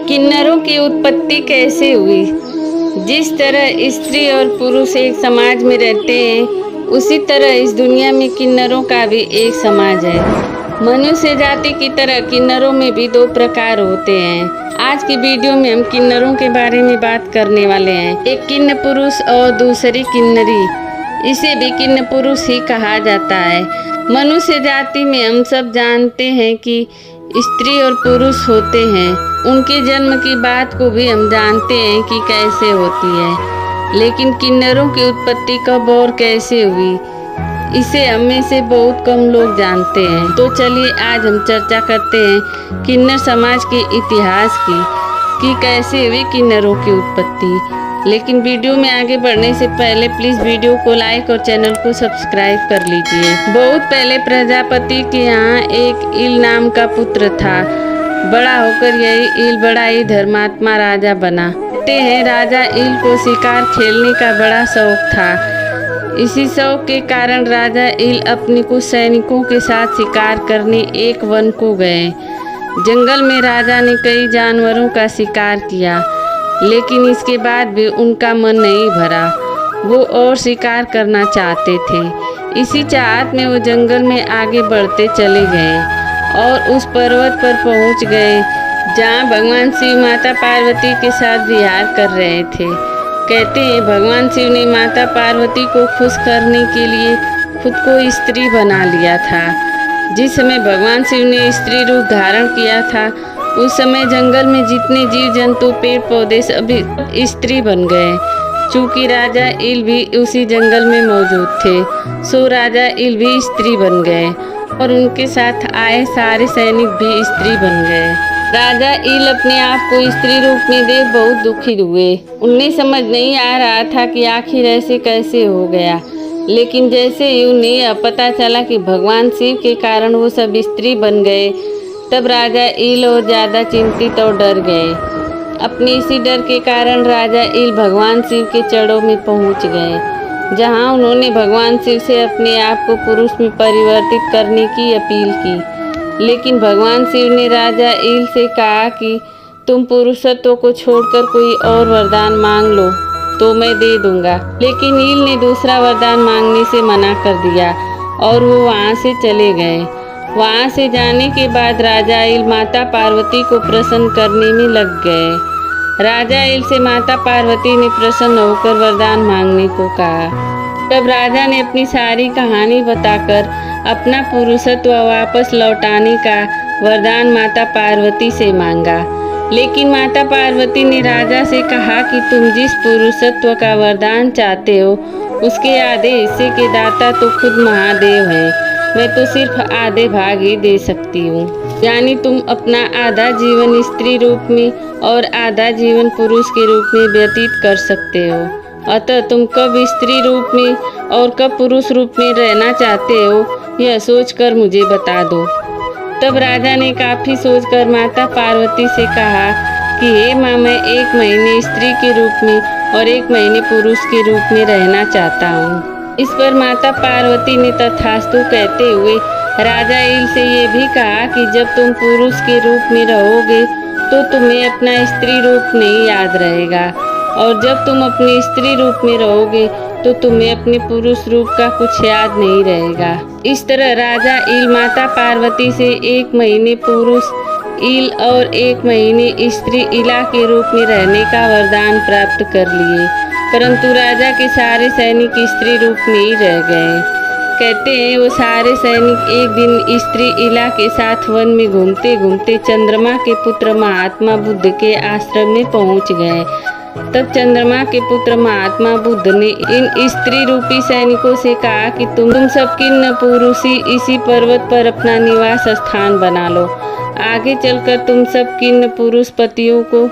किन्नरों की उत्पत्ति कैसे हुई? जिस तरह स्त्री और पुरुष एक समाज में रहते हैं, उसी तरह इस दुनिया में किन्नरों का भी एक समाज है। मनुष्य जाति की तरह किन्नरों में भी दो प्रकार होते हैं। आज की वीडियो में हम किन्नरों के बारे में बात करने वाले हैं। एक किन्न पुरुष और दूसरी किन्नरी। इसे भी किन्न पुरुष ही कहा जाता है। मनुष्य जाति में हम सब जानते हैं कि स्त्री और पुरुष होते हैं। उनके जन्म की बात को भी हम जानते हैं कि कैसे होती है, लेकिन किन्नरों की उत्पत्ति कब और कैसे हुई, इसे हम में से बहुत कम लोग जानते हैं। तो चलिए आज हम चर्चा करते हैं किन्नर समाज के इतिहास की कि कैसे हुई किन्नरों की उत्पत्ति। लेकिन वीडियो में आगे बढ़ने से पहले प्लीज़ वीडियो को लाइक और चैनल को सब्सक्राइब कर लीजिए। बहुत पहले प्रजापति के यहाँ एक ईल नाम का पुत्र था। बड़ा होकर यही ईल बड़ा ही धर्मात्मा राजा बना। कहते हैं राजा ईल को शिकार खेलने का बड़ा शौक था। इसी शौक के कारण राजा ईल अपने कुछ सैनिकों के साथ शिकार करने एक वन को गए। जंगल में राजा ने कई जानवरों का शिकार किया, लेकिन इसके बाद भी उनका मन नहीं भरा। वो और शिकार करना चाहते थे। इसी चाहत में वो जंगल में आगे बढ़ते चले गए और उस पर्वत पर पहुंच गए जहां भगवान शिव माता पार्वती के साथ विहार कर रहे थे। कहते हैं भगवान शिव ने माता पार्वती को खुश करने के लिए खुद को स्त्री बना लिया था। जिस समय भगवान शिव ने स्त्री रूप धारण किया था, उस समय जंगल में जितने जीव जंतु पेड़ पौधे सभी स्त्री बन गए। चूँकि राजा ईल भी उसी जंगल में मौजूद थे, सो राजा ईल भी स्त्री बन गए और उनके साथ आए सारे सैनिक भी स्त्री बन गए। राजा ईल अपने आप को स्त्री रूप में देख बहुत दुखी हुए। उन्हें समझ नहीं आ रहा था कि आखिर ऐसे कैसे हो गया। लेकिन जैसे ही उन्हें पता चला कि भगवान शिव के कारण वो सब स्त्री बन गए, तब राजा ईल और ज़्यादा चिंतित और डर गए। अपने इसी डर के कारण राजा ईल भगवान शिव के चरणों में पहुंच गए, जहां उन्होंने भगवान शिव से अपने आप को पुरुष में परिवर्तित करने की अपील की। लेकिन भगवान शिव ने राजा ईल से कहा कि तुम पुरुषत्व को छोड़कर कोई और वरदान मांग लो तो मैं दे दूंगा। लेकिन ईल ने दूसरा वरदान मांगने से मना कर दिया और वो वहाँ से चले गए। वहाँ से जाने के बाद राजा ईल माता पार्वती को प्रसन्न करने में लग गए। राजा ईल से माता पार्वती ने प्रसन्न होकर वरदान मांगने को कहा। तब राजा ने अपनी सारी कहानी बताकर अपना पुरुषत्व वापस लौटाने का वरदान माता पार्वती से मांगा। लेकिन माता पार्वती ने राजा से कहा कि तुम जिस पुरुषत्व का वरदान चाहते हो, उसके आधे हिस्से के दाता तो खुद महादेव हैं। मैं तो सिर्फ आधे भाग ही दे सकती हूँ। यानी तुम अपना आधा जीवन स्त्री रूप में और आधा जीवन पुरुष के रूप में व्यतीत कर सकते हो। अतः तुम कब स्त्री रूप में और कब पुरुष रूप में रहना चाहते हो, यह सोचकर मुझे बता दो। तब राजा ने काफ़ी सोचकर माता पार्वती से कहा कि हे माँ, मैं 1 महीने स्त्री के रूप में और 1 महीने पुरुष के रूप में रहना चाहता हूँ। इस पर माता पार्वती ने तथास्तु कहते हुए राजा ईल से ये भी कहा कि जब तुम पुरुष के रूप में रहोगे तो तुम्हें अपना स्त्री रूप नहीं याद रहेगा, और जब तुम अपने स्त्री रूप में रहोगे तो तुम्हें अपने पुरुष रूप का कुछ याद नहीं रहेगा। इस तरह राजा ईल माता पार्वती से 1 महीने पुरुष ईल और 1 महीने स्त्री इला के रूप में रहने का वरदान प्राप्त कर लिए। परंतु राजा के सारे सैनिक स्त्री रूप में ही रह गए। कहते हैं वो सारे सैनिक एक दिन स्त्री इला के साथ वन में घूमते घूमते चंद्रमा के पुत्र महात्मा बुद्ध के आश्रम में पहुंच गए। तब चंद्रमा के पुत्र महात्मा बुद्ध ने इन स्त्री रूपी सैनिकों से कहा कि तुम सब किन्न पुरुषी इसी पर्वत पर अपना निवास स्थान बना लो। आगे चलकर तुम सब किन्न पुरुष पतियों को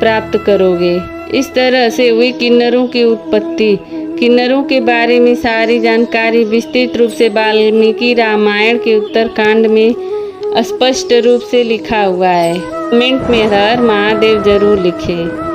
प्राप्त करोगे। इस तरह से हुई किन्नरों की उत्पत्ति। किन्नरों के बारे में सारी जानकारी विस्तृत रूप से वाल्मीकि रामायण के उत्तरकांड में स्पष्ट रूप से लिखा हुआ है। कमेंट में हर महादेव जरूर लिखें।